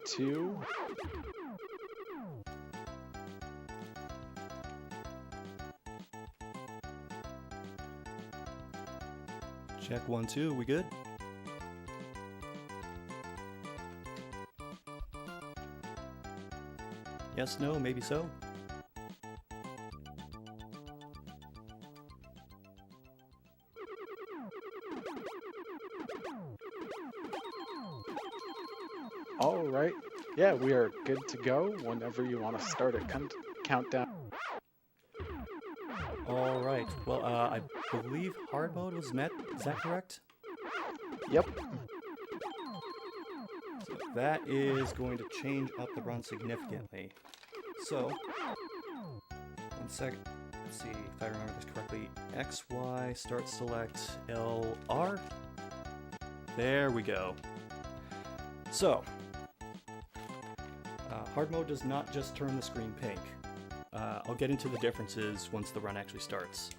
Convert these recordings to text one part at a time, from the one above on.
2. Check 1, 2, we good? Yes, no, maybe so. All right. Yeah, we are good to go whenever you want to start a countdown. All right. Well, I believe hard mode was met. Is that correct? Yep. So that is going to change up the run significantly. So, 1 second. Let's see if I remember this correctly. X, Y, start select, L, R. There we go. So, hard mode does not just turn the screen pink. I'll get into the differences once the run actually starts.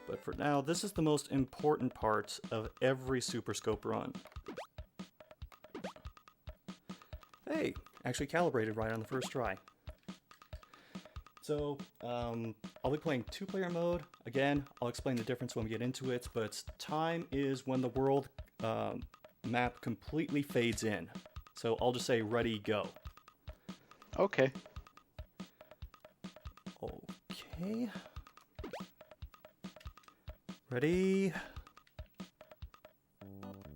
But for now, this is the most important part of every Super Scope run. Hey, actually calibrated right on the first try. So, I'll be playing 2-player mode. Again, I'll explain the difference when we get into it, but time is when the world map completely fades in. So I'll just say ready, go. Okay. Okay. Ready,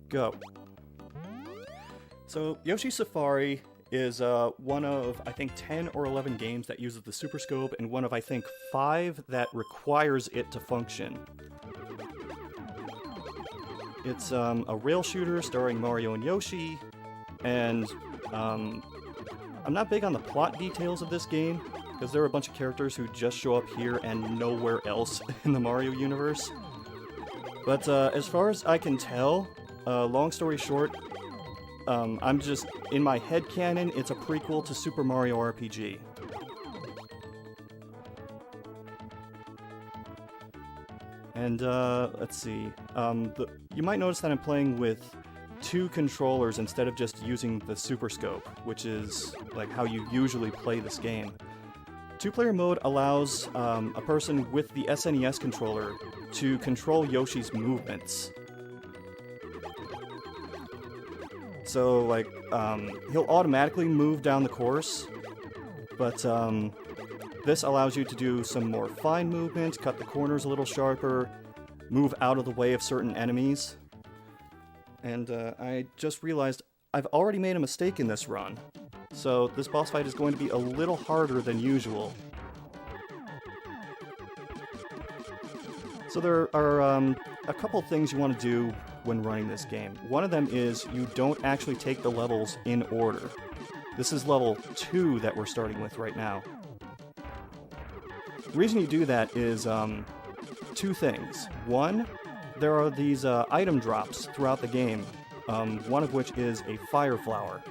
go. So Yoshi Safari is one of, I think, 10 or 11 games that uses the Super Scope, and one of, I think, 5 that requires it to function. It's a rail shooter starring Mario and Yoshi, and I'm not big on the plot details of this game, because there are a bunch of characters who just show up here and nowhere else in the Mario universe. But as far as I can tell, long story short, I'm just, in my headcanon, it's a prequel to Super Mario RPG. And let's see, you might notice that I'm playing with 2 controllers instead of just using the Super Scope, which is like how you usually play this game. 2-player mode allows a person with the SNES controller to control Yoshi's movements. So, like, he'll automatically move down the course, but this allows you to do some more fine movement, cut the corners a little sharper, move out of the way of certain enemies. And I just realized I've already made a mistake in this run, so this boss fight is going to be a little harder than usual. So there are a couple things you want to do when running this game. One of them is you don't actually take the levels in order. This is level 2 that we're starting with right now. The reason you do that is 2 things. One, there are these item drops throughout the game, one of which is a fire flower.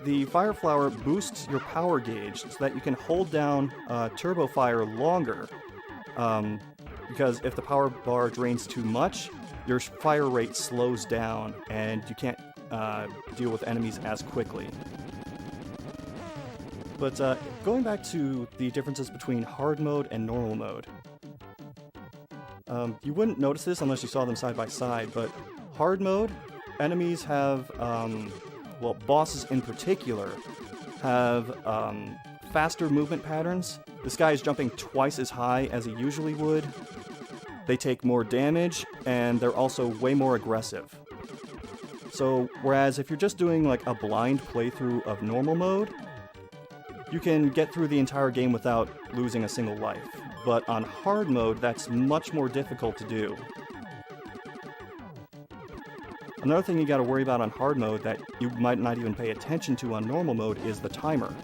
The fire flower boosts your power gauge so that you can hold down turbo fire longer, because if the power bar drains too much, your fire rate slows down and you can't deal with enemies as quickly. But going back to the differences between hard mode and normal mode, you wouldn't notice this unless you saw them side by side, but hard mode, enemies have, well, bosses in particular, have faster movement patterns. This guy is jumping twice as high as he usually would. They take more damage, and they're also way more aggressive. So, whereas if you're just doing like a blind playthrough of normal mode, you can get through the entire game without losing a single life. But on hard mode, that's much more difficult to do. Another thing you gotta worry about on hard mode that you might not even pay attention to on normal mode is the timer.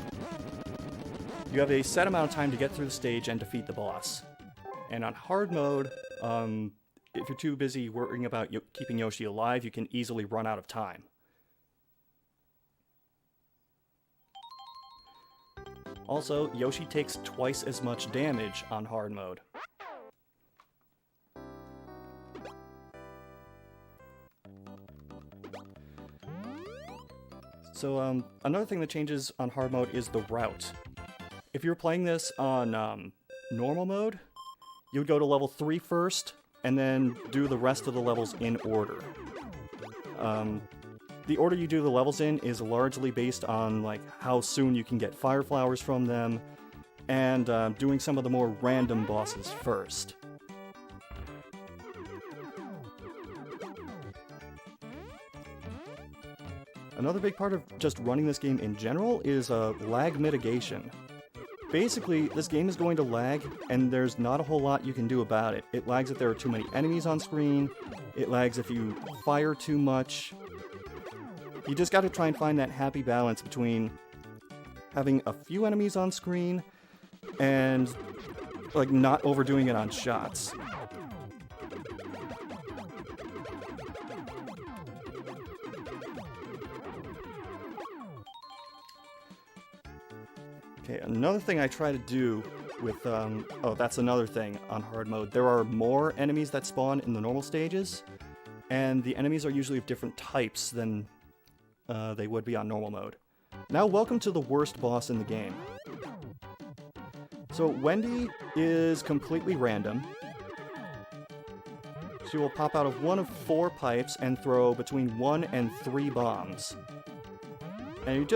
You have a set amount of time to get through the stage and defeat the boss. And on hard mode, if you're too busy worrying about keeping Yoshi alive, you can easily run out of time. Also, Yoshi takes twice as much damage on hard mode. So another thing that changes on hard mode is the route. If you're playing this on normal mode, you would go to level 3 first, and then do the rest of the levels in order. The order you do the levels in is largely based on like how soon you can get fire flowers from them, and doing some of the more random bosses first. Another big part of just running this game in general is lag mitigation. Basically, this game is going to lag, and there's not a whole lot you can do about it. It lags if there are too many enemies on screen, it lags if you fire too much. You just gotta try and find that happy balance between having a few enemies on screen and like not overdoing it on shots. Okay, another thing I try to do with, oh, that's another thing on hard mode. There are more enemies that spawn in the normal stages, and the enemies are usually of different types than they would be on normal mode. Now, welcome to the worst boss in the game. So, Wendy is completely random. She will pop out of one of 4 pipes and throw between 1 and 3 bombs. And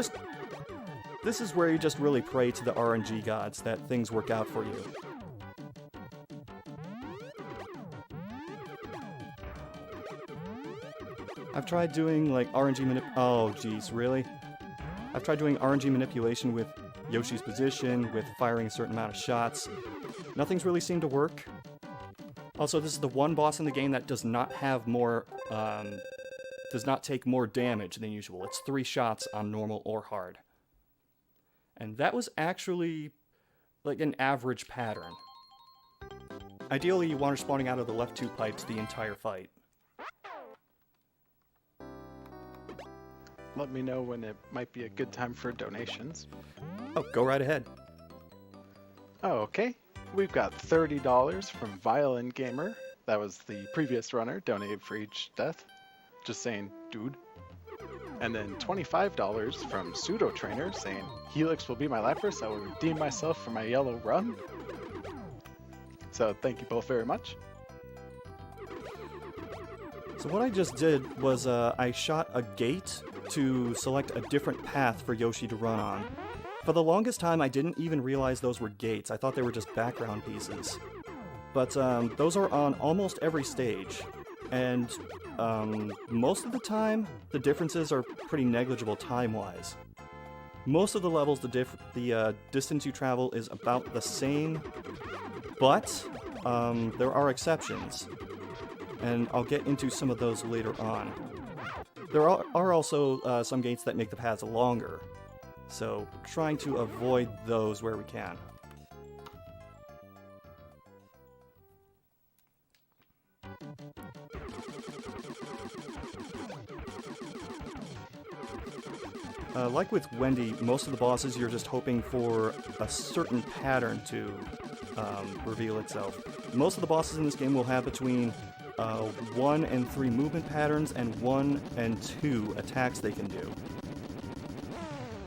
this is where you just really pray to the RNG gods that things work out for you. I've tried doing like oh geez, really? I've tried doing RNG manipulation with Yoshi's position, with firing a certain amount of shots. Nothing's really seemed to work. Also, this is the one boss in the game that does not have more, does not take more damage than usual. It's 3 shots on normal or hard. And that was actually like an average pattern. Ideally, you want her spawning out of the left 2 pipes the entire fight. Let me know when it might be a good time for donations. Oh, go right ahead. Oh, okay. We've got $30 from Violin Gamer. That was the previous runner, donated for each death. Just saying, dude. And then $25 from Pseudo Trainer, saying, Helix will be my Lapras, I will redeem myself for my yellow run. So thank you both very much. So what I just did was I shot a gate to select a different path for Yoshi to run on. For the longest time, I didn't even realize those were gates. I thought they were just background pieces. But those are on almost every stage. And most of the time, the differences are pretty negligible time-wise. Most of the levels, the distance you travel is about the same, but there are exceptions. And I'll get into some of those later on. There are also some gates that make the paths longer, so trying to avoid those where we can. Like with Wendy, most of the bosses you're just hoping for a certain pattern to reveal itself. Most of the bosses in this game will have between 1 and 3 movement patterns and 1 and 2 attacks they can do.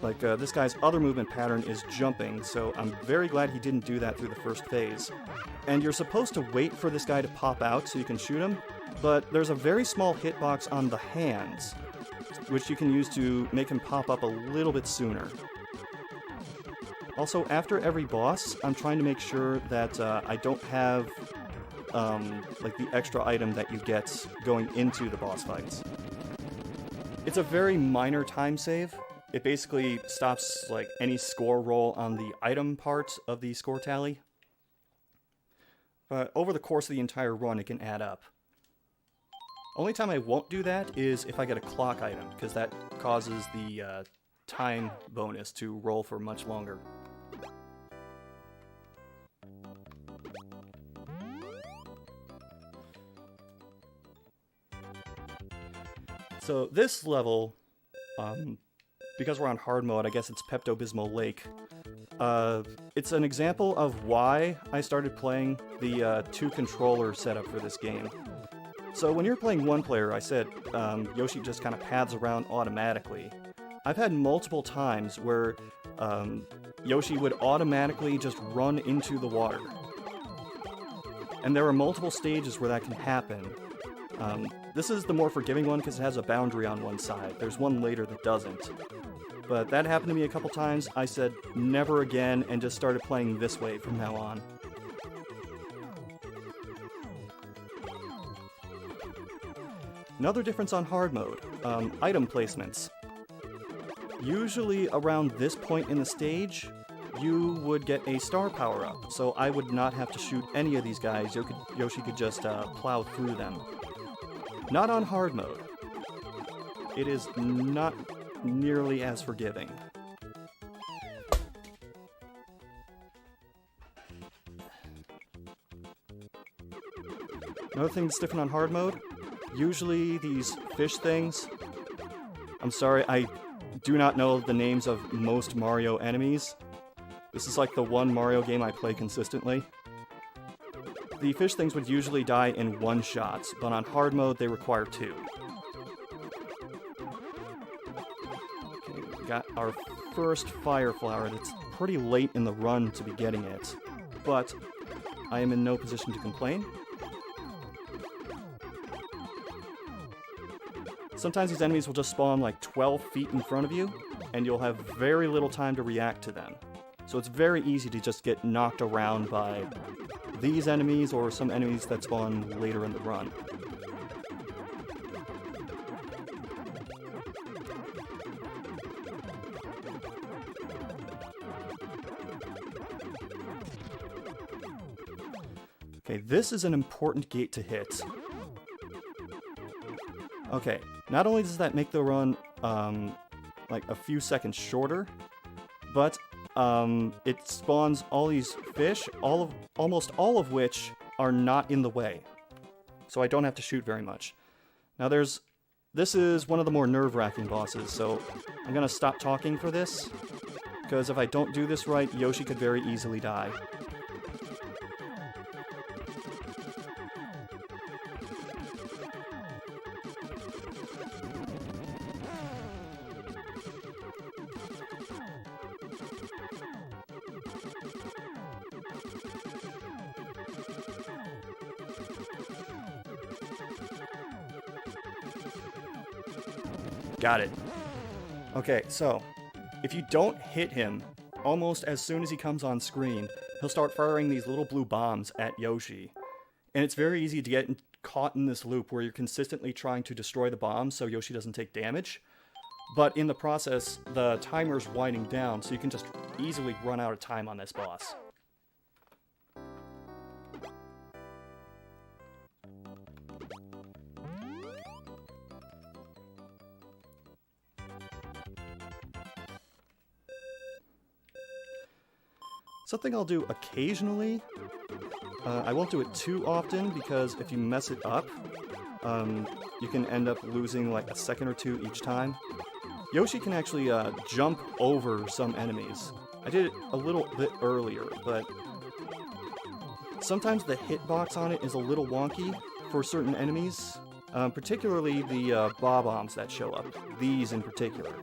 Like this guy's other movement pattern is jumping, so I'm very glad he didn't do that through the first phase. And you're supposed to wait for this guy to pop out so you can shoot him, but there's a very small hitbox on the hands, which you can use to make him pop up a little bit sooner. Also, after every boss, I'm trying to make sure that I don't have like the extra item that you get going into the boss fights. It's a very minor time save. It basically stops like any score roll on the item part of the score tally. But over the course of the entire run, it can add up. Only time I won't do that is if I get a clock item, because that causes the time bonus to roll for much longer. So this level, because we're on hard mode, I guess it's Pepto-Bismol Lake. It's an example of why I started playing the 2-controller setup for this game. So when you're playing one player, I said Yoshi just kind of paths around automatically. I've had multiple times where Yoshi would automatically just run into the water. And there are multiple stages where that can happen. This is the more forgiving one because it has a boundary on one side. There's one later that doesn't. But that happened to me a couple times. I said never again and just started playing this way from now on. Another difference on hard mode, item placements. Usually around this point in the stage, you would get a star power-up, so I would not have to shoot any of these guys. Yoshi could just plow through them. Not on hard mode. It is not nearly as forgiving. Another thing that's different on hard mode, usually these fish things, I'm sorry, I do not know the names of most Mario enemies. This is like the one Mario game I play consistently. The fish things would usually die in one shot, but on hard mode they require 2. Okay, we got our first fire flower. It's pretty late in the run to be getting it, but I am in no position to complain. Sometimes these enemies will just spawn like 12 feet in front of you, and you'll have very little time to react to them. So it's very easy to just get knocked around by these enemies or some enemies that spawn later in the run. Okay, this is an important gate to hit. Okay, not only does that make the run like a few seconds shorter, but it spawns all these fish, almost all of which are not in the way. So I don't have to shoot very much. Now this is one of the more nerve-wracking bosses, so I'm gonna stop talking for this, because if I don't do this right, Yoshi could very easily die. Got it. Okay, so if you don't hit him almost as soon as he comes on screen, he'll start firing these little blue bombs at Yoshi. And it's very easy to get caught in this loop where you're consistently trying to destroy the bombs so Yoshi doesn't take damage. But in the process, the timer's winding down, so you can just easily run out of time on this boss. Something I'll do occasionally, I won't do it too often because if you mess it up, you can end up losing like a second or two each time. Yoshi can actually jump over some enemies. I did it a little bit earlier, but sometimes the hitbox on it is a little wonky for certain enemies, particularly the bob-ombs that show up, these in particular.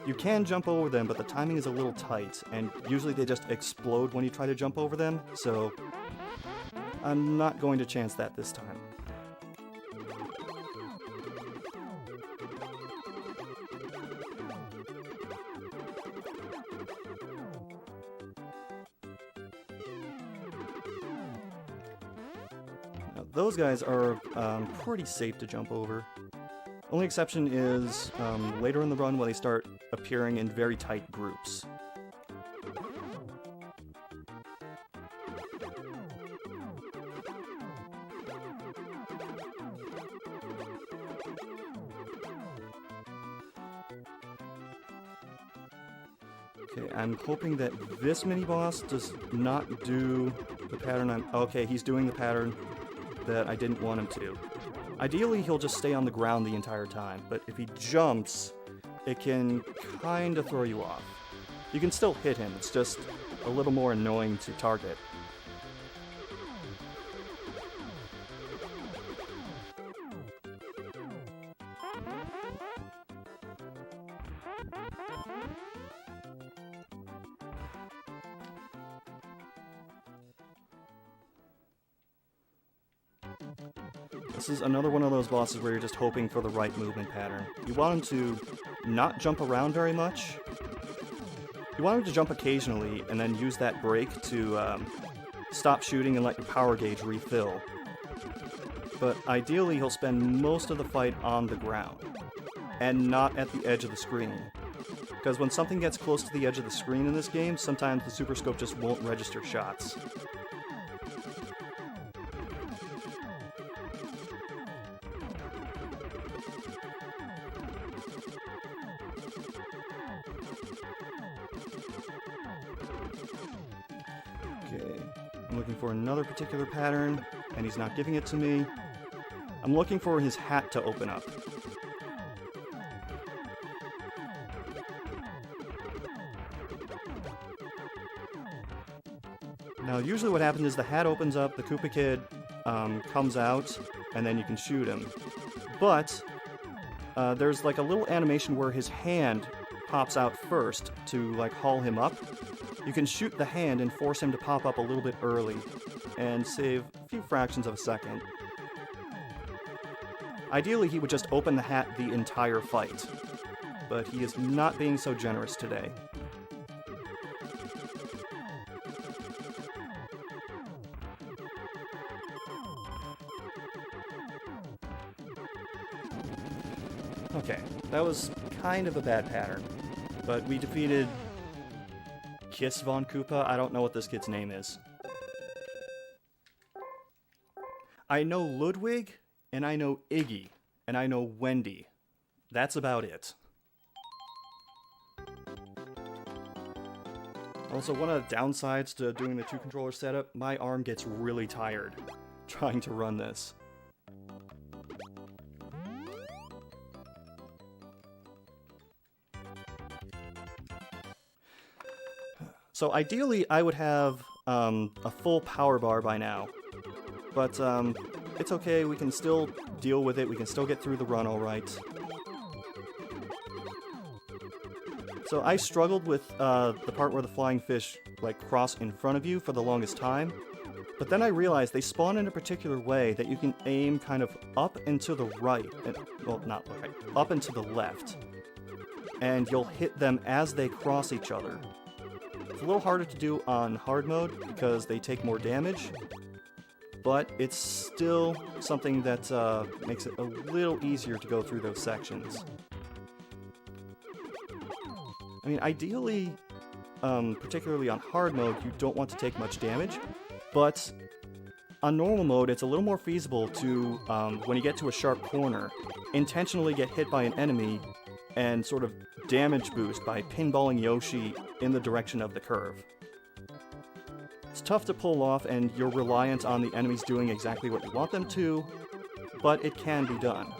You can jump over them, but the timing is a little tight, and usually they just explode when you try to jump over them, so I'm not going to chance that this time. Now, those guys are pretty safe to jump over. Only exception is later in the run when they start appearing in very tight groups. Okay, I'm hoping that this mini-boss does not do the pattern okay, he's doing the pattern that I didn't want him to. Ideally, he'll just stay on the ground the entire time, but if he jumps, it can kind of throw you off. You can still hit him, it's just a little more annoying to target. This is another one of those bosses where you're just hoping for the right movement pattern. You want him to not jump around very much. You want him to jump occasionally and then use that break to stop shooting and let your power gauge refill. But ideally he'll spend most of the fight on the ground and not at the edge of the screen. Because when something gets close to the edge of the screen in this game, sometimes the Super Scope just won't register shots. Okay, I'm looking for another particular pattern, and he's not giving it to me. I'm looking for his hat to open up. Now, usually what happens is the hat opens up, the Koopa Kid comes out, and then you can shoot him. But there's like a little animation where his hand pops out first to like haul him up. You can shoot the hand and force him to pop up a little bit early and save a few fractions of a second. Ideally, he would just open the hat the entire fight, but he is not being so generous today. Okay, that was kind of a bad pattern, but we defeated Kiss Von Koopa. I don't know what this kid's name is. I know Ludwig, and I know Iggy, and I know Wendy. That's about it. Also, one of the downsides to doing the 2-controller setup, my arm gets really tired trying to run this. So ideally, I would have a full power bar by now, but it's okay, we can still deal with it, we can still get through the run alright. So I struggled with the part where the flying fish like cross in front of you for the longest time, but then I realized they spawn in a particular way that you can aim kind of up and to the right, and, well, not right, up and to the left, and you'll hit them as they cross each other. It's a little harder to do on hard mode because they take more damage, but it's still something that makes it a little easier to go through those sections. I mean, ideally, particularly on hard mode, you don't want to take much damage, but on normal mode, it's a little more feasible to, when you get to a sharp corner, intentionally get hit by an enemy and sort of damage boost by pinballing Yoshi in the direction of the curve. It's tough to pull off, and you're reliant on the enemies doing exactly what you want them to, but it can be done.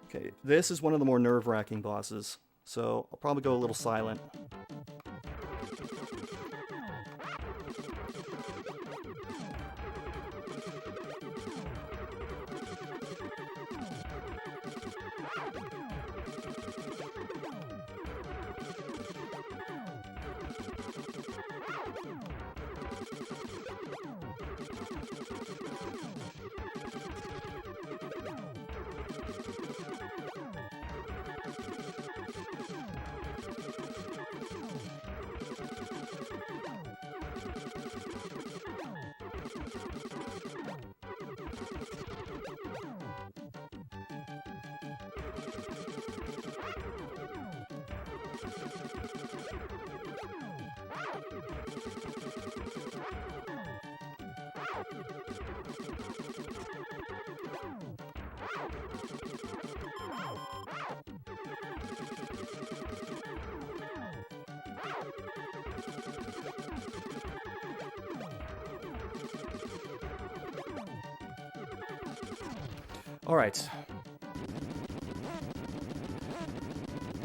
Okay, this is one of the more nerve-wracking bosses, so I'll probably go a little silent. Alright.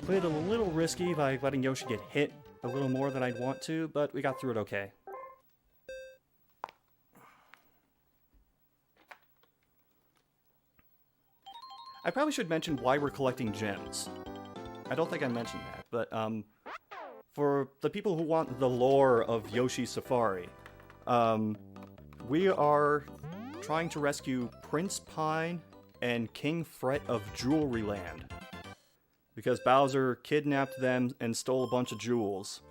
Played a little risky by letting Yoshi get hit a little more than I'd want to, but we got through it okay. I probably should mention why we're collecting gems. I don't think I mentioned that, but for the people who want the lore of Yoshi Safari, we are trying to rescue Prince Pine and King Fret of Jewelry Land, because Bowser kidnapped them and stole a bunch of jewels.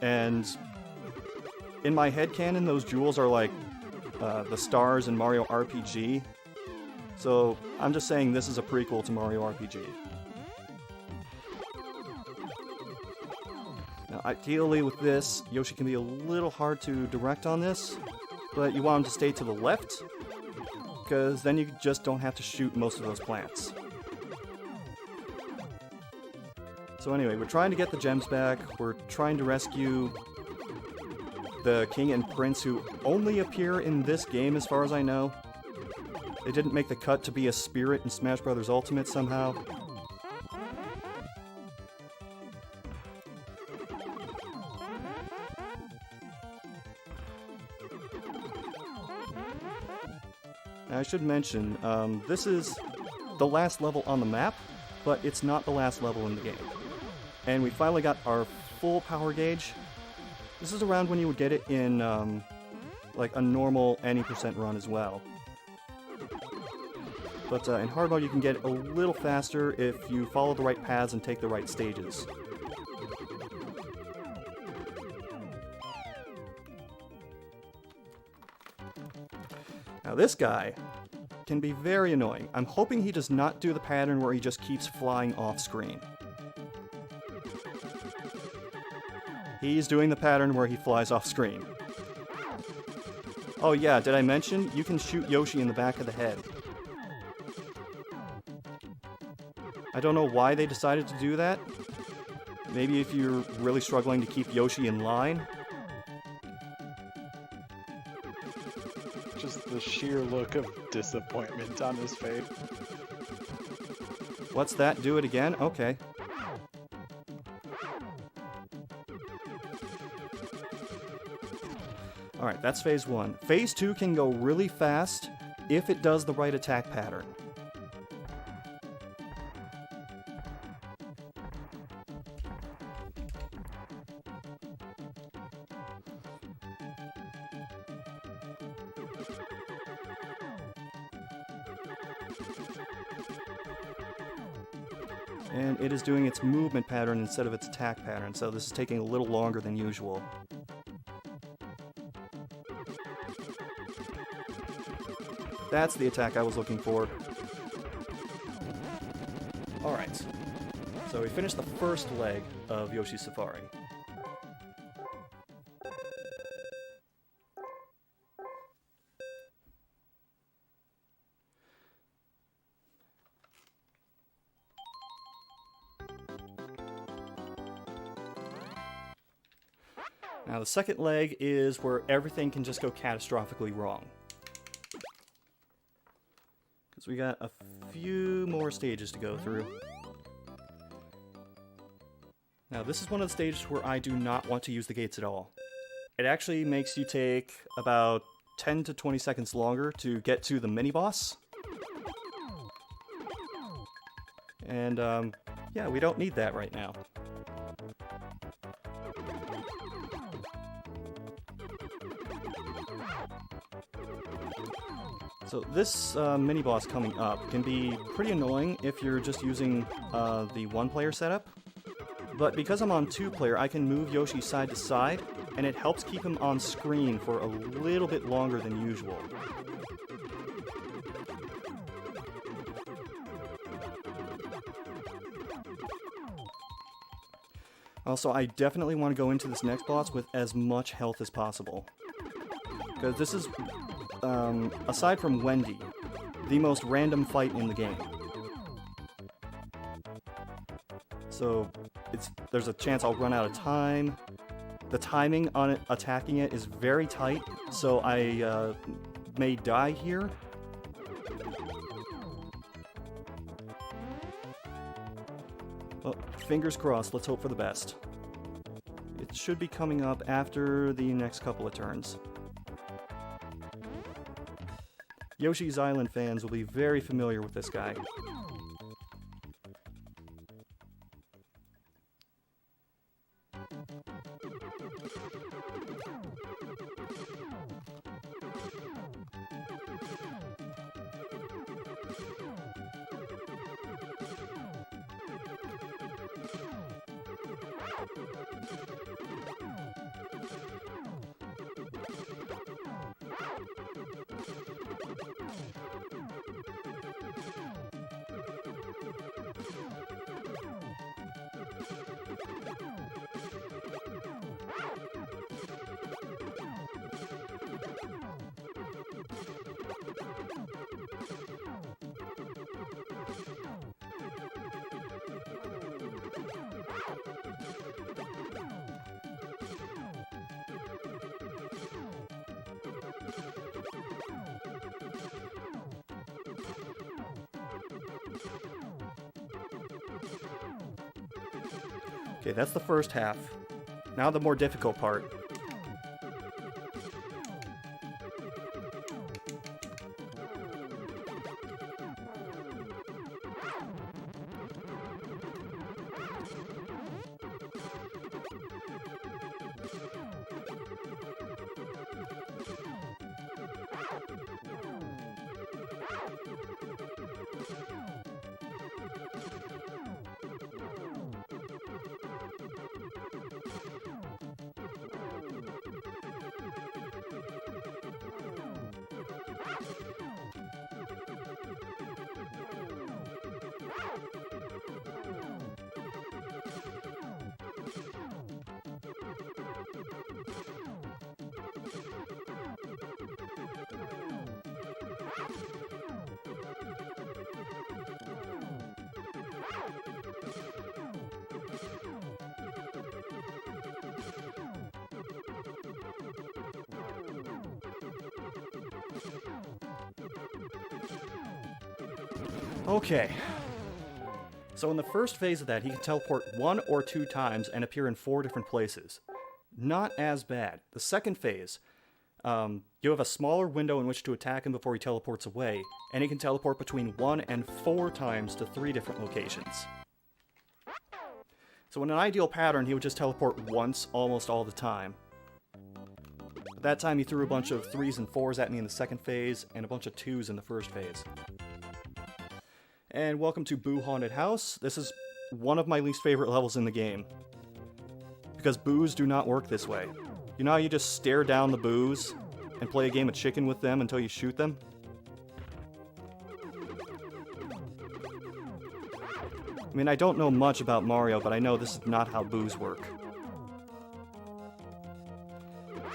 And in my headcanon, those jewels are like the stars in Mario RPG. So I'm just saying this is a prequel to Mario RPG. Now, ideally with this, Yoshi can be a little hard to direct on this, but you want him to stay to the left, because then you just don't have to shoot most of those plants. So anyway, we're trying to get the gems back, we're trying to rescue the king and prince who only appear in this game as far as I know. They didn't make the cut to be a spirit in Smash Bros. Ultimate somehow. Now, I should mention, this is the last level on the map, but it's not the last level in the game. And we finally got our full power gauge. This is around when you would get it in, like a normal any % run as well. But in hard mode you can get it a little faster if you follow the right paths and take the right stages. Now this guy can be very annoying. I'm hoping he does not do the pattern where he just keeps flying off screen. He's doing the pattern where he flies off screen. Oh yeah, did I mention? You can shoot Yoshi in the back of the head. I don't know why they decided to do that. Maybe if you're really struggling to keep Yoshi in line. Just the sheer look of disappointment on his face. What's that? Do it again? Okay. Alright, that's phase 1. Phase 2 can go really fast if it does the right attack pattern. And it is doing its movement pattern instead of its attack pattern, so this is taking a little longer than usual. That's the attack I was looking for. Alright, so we finished the first leg of Yoshi's Safari. Now the second leg is where everything can just go catastrophically wrong. Because we got a few more stages to go through. Now this is one of the stages where I do not want to use the gates at all. It actually makes you take about 10 to 20 seconds longer to get to the mini-boss. And yeah, we don't need that right now. So this mini-boss coming up can be pretty annoying if you're just using the one-player setup. But because I'm on two-player, I can move Yoshi side to side, and it helps keep him on screen for a little bit longer than usual. Also, I definitely want to go into this next boss with as much health as possible. Because this is, aside from Wendy, the most random fight in the game. So, there's a chance I'll run out of time. The timing on it, attacking it is very tight, so I may die here. Well, fingers crossed, let's hope for the best. It should be coming up after the next couple of turns. Yoshi's Island fans will be very familiar with this guy. Okay, that's the first half. Now the more difficult part. Okay. So in the first phase of that, he can teleport 1 or 2 times and appear in 4 different places. Not as bad. The second phase, you have a smaller window in which to attack him before he teleports away, and he can teleport between 1 and 4 times to 3 different locations. So in an ideal pattern, he would just teleport once almost all the time. But that time he threw a bunch of 3s and 4s at me in the second phase, and a bunch of 2s in the first phase. And welcome to Boo Haunted House. This is one of my least favorite levels in the game. Because boos do not work this way. You know how you just stare down the boos and play a game of chicken with them until you shoot them? I mean, I don't know much about Mario, but I know this is not how boos work.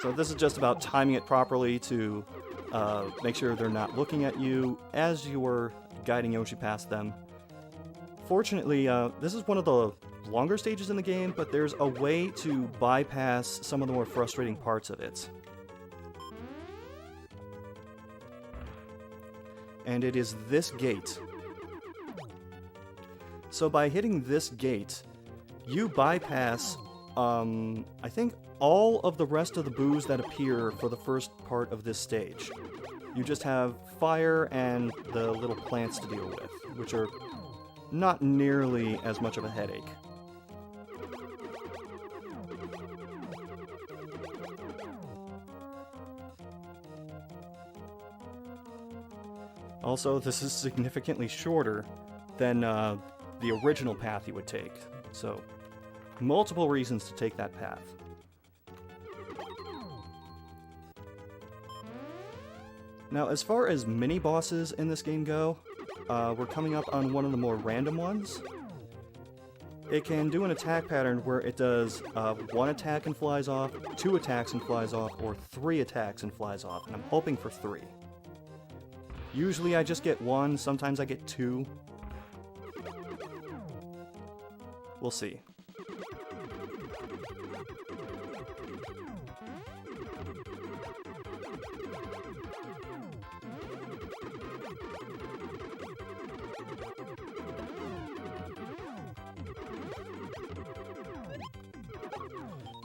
So this is just about timing it properly to make sure they're not looking at you as you are guiding Yoshi past them. Fortunately, this is one of the longer stages in the game, but there's a way to bypass some of the more frustrating parts of it. And it is this gate. So by hitting this gate, you bypass, I think, all of the rest of the boos that appear for the first part of this stage. You just have fire and the little plants to deal with, which are not nearly as much of a headache. Also, this is significantly shorter than the original path you would take, so multiple reasons to take that path. Now, as far as mini-bosses in this game go, we're coming up on one of the more random ones. It can do an attack pattern where it does 1 attack and flies off, 2 attacks and flies off, or 3 attacks and flies off, and I'm hoping for 3. Usually I just get 1, sometimes I get 2. We'll see.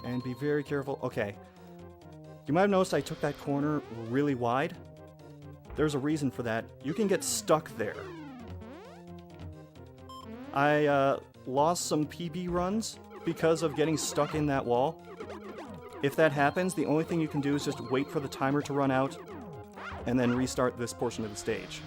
And be very careful. Okay. You might have noticed I took that corner really wide. there's a reason for that. You can get stuck there. I lost some PB runs because of getting stuck in that wall. If that happens, the only thing you can do is just wait for the timer to run out and then restart this portion of the stage.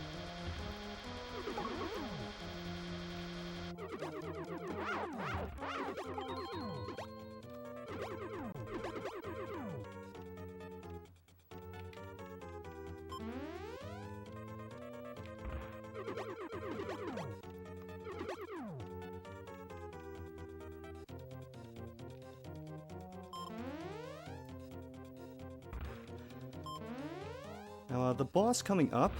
Now, the boss coming up,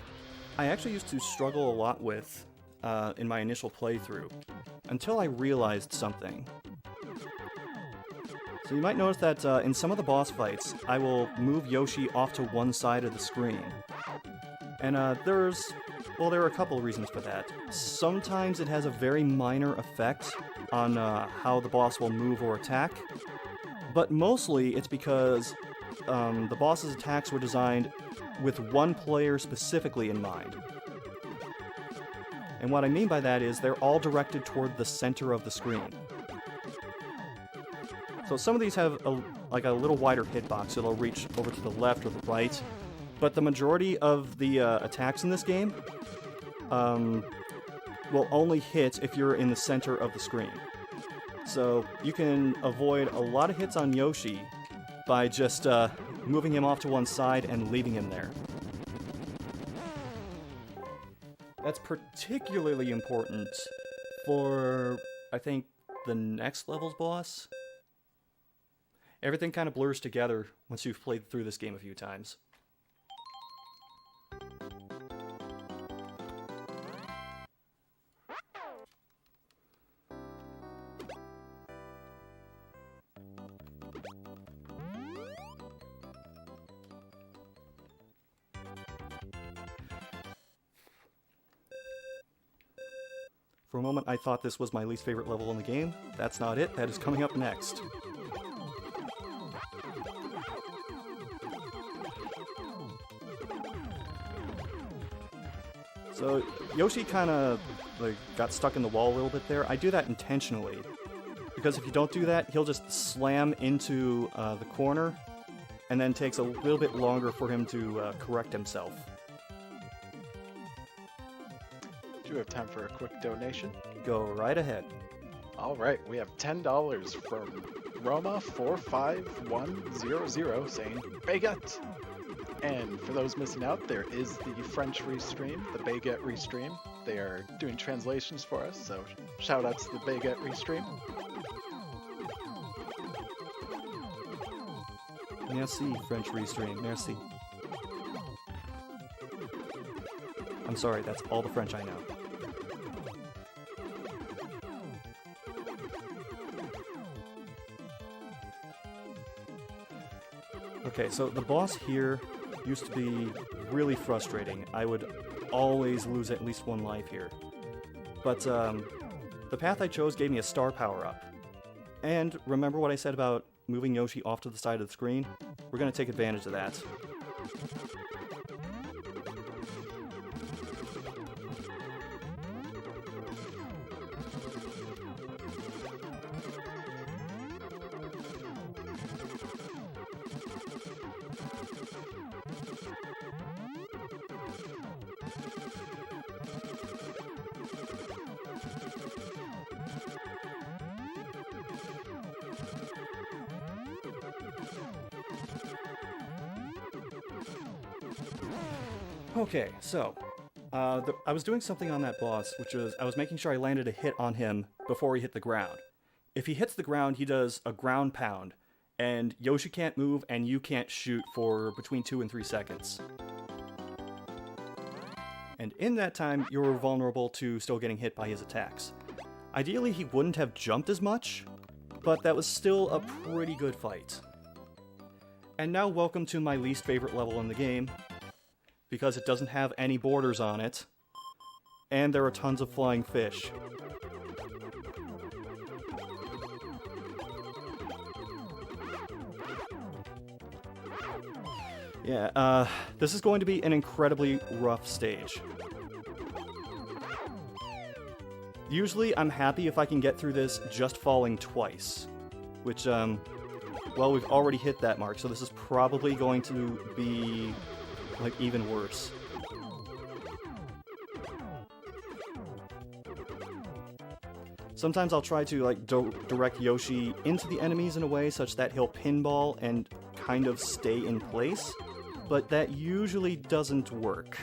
I actually used to struggle a lot with in my initial playthrough, until I realized something. So you might notice that in some of the boss fights, I will move Yoshi off to one side of the screen. And there are a couple of reasons for that. Sometimes it has a very minor effect on how the boss will move or attack, but mostly it's because the boss's attacks were designed with one player specifically in mind. And what I mean by that is they're all directed toward the center of the screen. So some of these have a little wider hitbox, so they'll reach over to the left or the right, but the majority of the attacks in this game will only hit if you're in the center of the screen. So you can avoid a lot of hits on Yoshi by just moving him off to one side and leaving him there. That's particularly important for, I think, the next level's boss. Everything kind of blurs together once you've played through this game a few times. For a moment, I thought this was my least favorite level in the game. That's not it. That is coming up next. So, Yoshi kind of got stuck in the wall a little bit there. I do that intentionally, because if you don't do that, he'll just slam into the corner, and then takes a little bit longer for him to correct himself. Do we have time for a quick donation? Go right ahead. All right, we have $10 from Roma45100 saying Baguette. And for those missing out, there is the French restream, the Baguette restream. They are doing translations for us, so shout out to the Baguette restream. Merci, French restream. Merci. I'm sorry, that's all the French I know. Okay, so the boss here used to be really frustrating. I would always lose at least one life here. But the path I chose gave me a star power-up. And remember what I said about moving Yoshi off to the side of the screen? We're going to take advantage of that. Okay, so, I was doing something on that boss, which was, I was making sure I landed a hit on him before he hit the ground. If he hits the ground, he does a ground pound, and Yoshi can't move, and you can't shoot for between 2 and 3 seconds. And in that time, you're vulnerable to still getting hit by his attacks. Ideally, he wouldn't have jumped as much, but that was still a pretty good fight. And now welcome to my least favorite level in the game, because it doesn't have any borders on it, and there are tons of flying fish. Yeah, this is going to be an incredibly rough stage. Usually, I'm happy if I can get through this just falling twice, which, well, we've already hit that mark, so this is probably going to be, like, even worse. Sometimes I'll try to, like, direct Yoshi into the enemies in a way such that he'll pinball and kind of stay in place, but that usually doesn't work.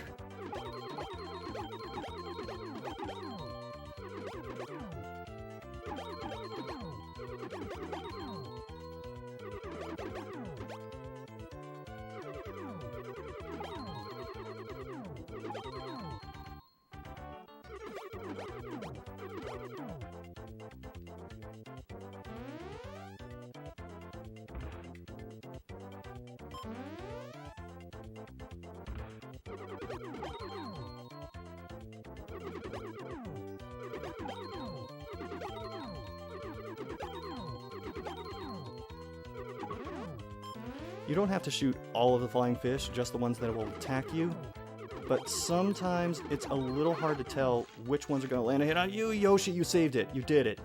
You don't have to shoot all of the flying fish, just the ones that will attack you. But sometimes it's a little hard to tell which ones are going to land a hit on you. Yoshi, you saved it. You did it.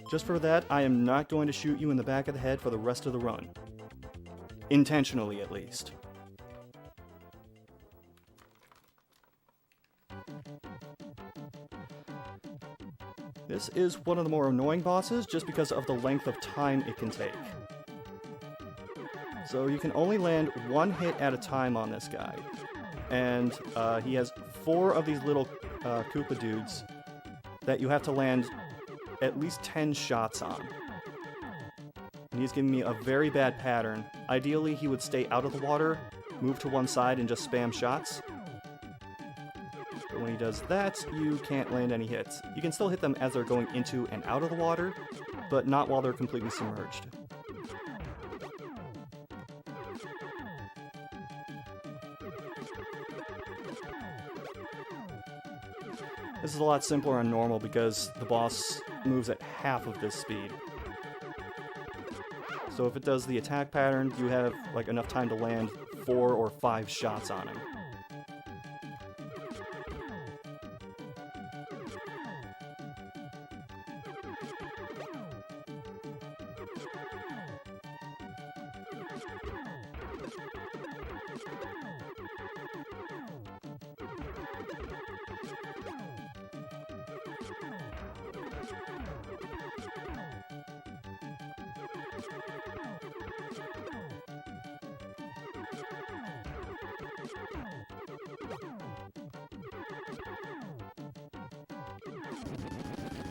Just for that, I am not going to shoot you in the back of the head for the rest of the run. Intentionally, at least. This is one of the more annoying bosses just because of the length of time it can take. So you can only land one hit at a time on this guy. And he has 4 of these little Koopa dudes that you have to land at least 10 shots on. And he's giving me a very bad pattern. Ideally, he would stay out of the water, move to one side, and just spam shots. But when he does that, you can't land any hits. You can still hit them as they're going into and out of the water, but not while they're completely submerged. This is a lot simpler on normal because the boss moves at half of this speed. So if it does the attack pattern, you have like enough time to land 4 or 5 shots on him.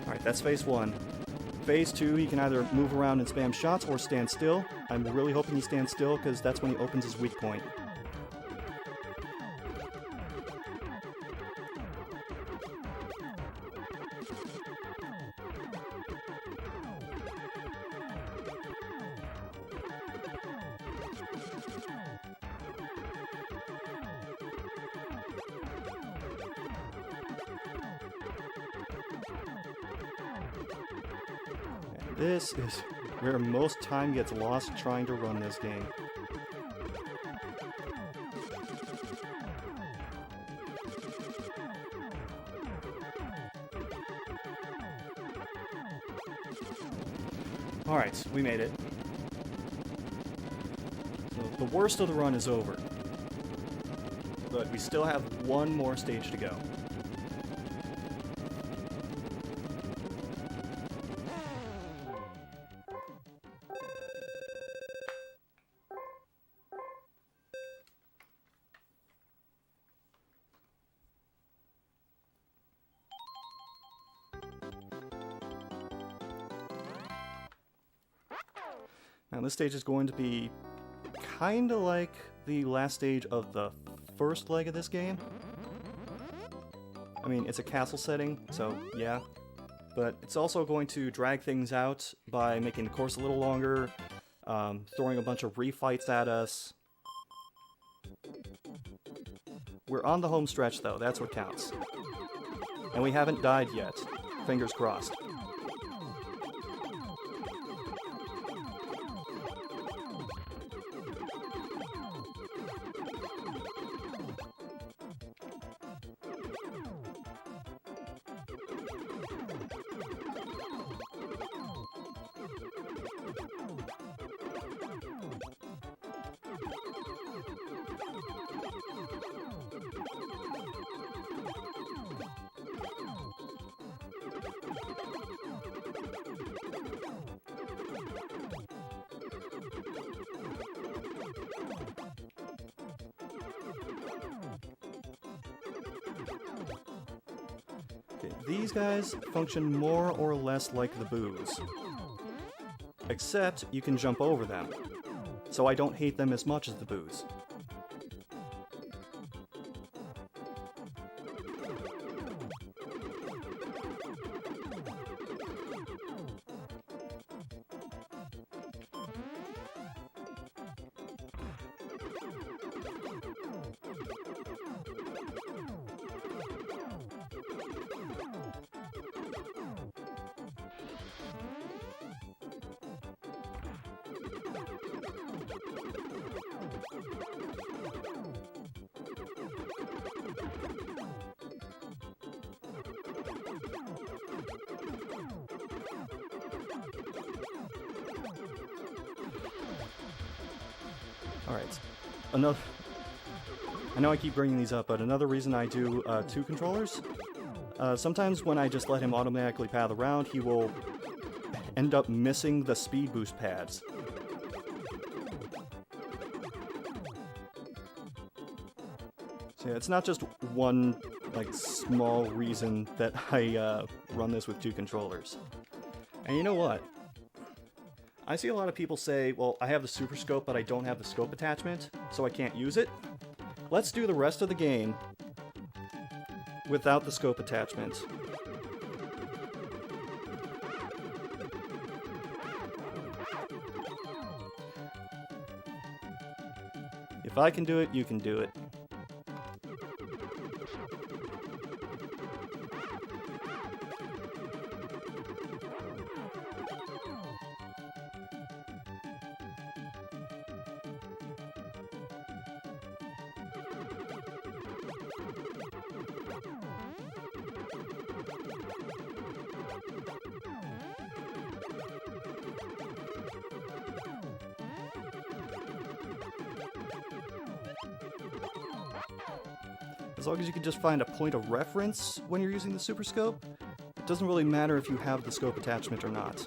Alright, that's phase 1. Phase 2, he can either move around and spam shots or stand still. I'm really hoping he stands still because that's when he opens his weak point. This is where most time gets lost trying to run this game. Alright, we made it. So the worst of the run is over. But we still have one more stage to go. Now this stage is going to be kind of like the last stage of the first leg of this game. I mean, it's a castle setting, so yeah. But it's also going to drag things out by making the course a little longer, throwing a bunch of refights at us. We're on the home stretch though, that's what counts. And we haven't died yet. Fingers crossed. these guys function more or less like the boos. Except you can jump over them, so I don't hate them as much as the boos. Alright, I know I keep bringing these up, but another reason I do 2 controllers, sometimes when I just let him automatically path around, he will end up missing the speed boost pads. So yeah, it's not just one, like, small reason that I run this with 2 controllers. And you know what? I see a lot of people say, well, I have the Super Scope, but I don't have the scope attachment, so I can't use it. Let's do the rest of the game without the scope attachment. If I can do it, you can do it. As long as you can just find a point of reference when you're using the Super Scope, it doesn't really matter if you have the scope attachment or not.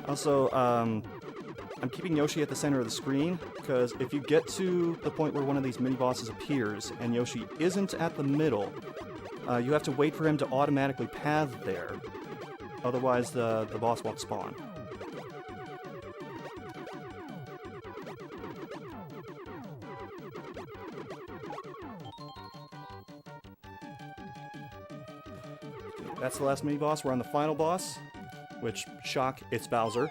Also, I'm keeping Yoshi at the center of the screen, because if you get to the point where one of these mini-bosses appears and Yoshi isn't at the middle, you have to wait for him to automatically path there. Otherwise, the boss won't spawn. That's the last mini-boss. We're on the final boss, which, shock, it's Bowser.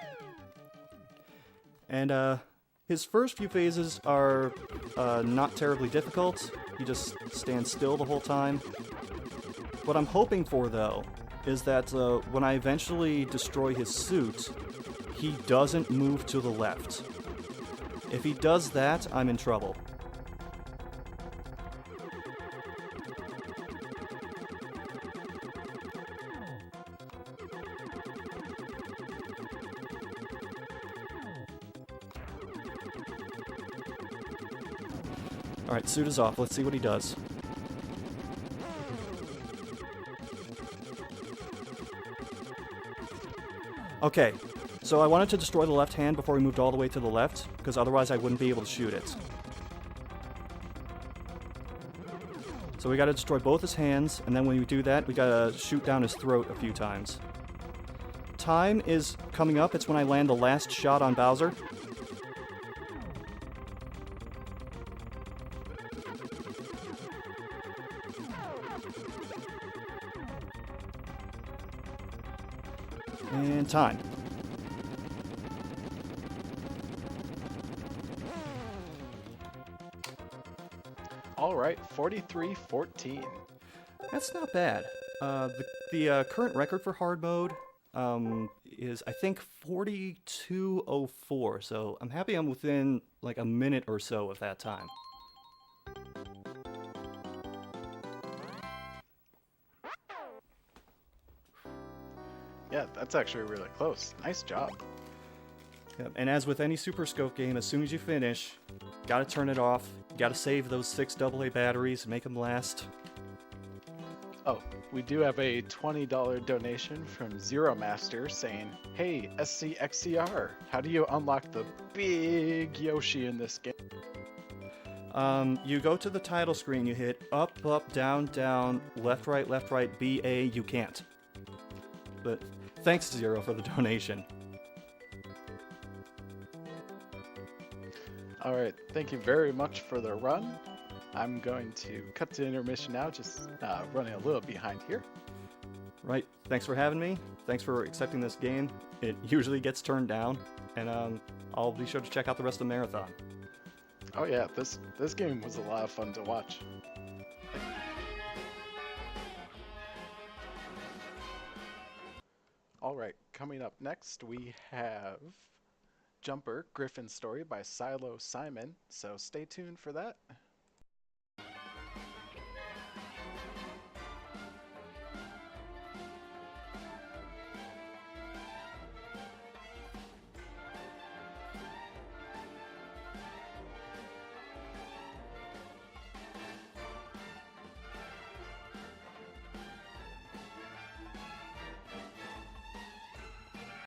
And his first few phases are not terribly difficult. He just stands still the whole time. What I'm hoping for, though, is that when I eventually destroy his suit, he doesn't move to the left. If he does that, I'm in trouble. Alright, suit is off. Let's see what he does. Okay, so I wanted to destroy the left hand before we moved all the way to the left, because otherwise I wouldn't be able to shoot it. So we gotta destroy both his hands, and then when we do that, we gotta shoot down his throat a few times. Time is coming up. It's when I land the last shot on Bowser. And time. All right, 43-14. That's not bad. The current record for hard mode is, I think, 42:04, so I'm happy I'm within like a minute or so of that time. Yeah, that's actually really close. Nice job. Yep. And as with any Super Scope game, as soon as you finish, gotta turn it off. Gotta save those 6 AA batteries and make them last. Oh, we do have a $20 donation from Zero Master saying, "Hey, SCXCR, how do you unlock the big Yoshi in this game?" You go to the title screen, you hit up, up, down, down, left, right, BA, you can't. But thanks, Zero, for the donation. All right, thank you very much for the run. I'm going to cut to intermission now, just running a little behind here. Right, thanks for having me. Thanks for accepting this game. It usually gets turned down, and I'll be sure to check out the rest of the marathon. Oh yeah, this game was a lot of fun to watch. All right, coming up next we have Jumper, Griffin's Story by Silo Simon, so stay tuned for that.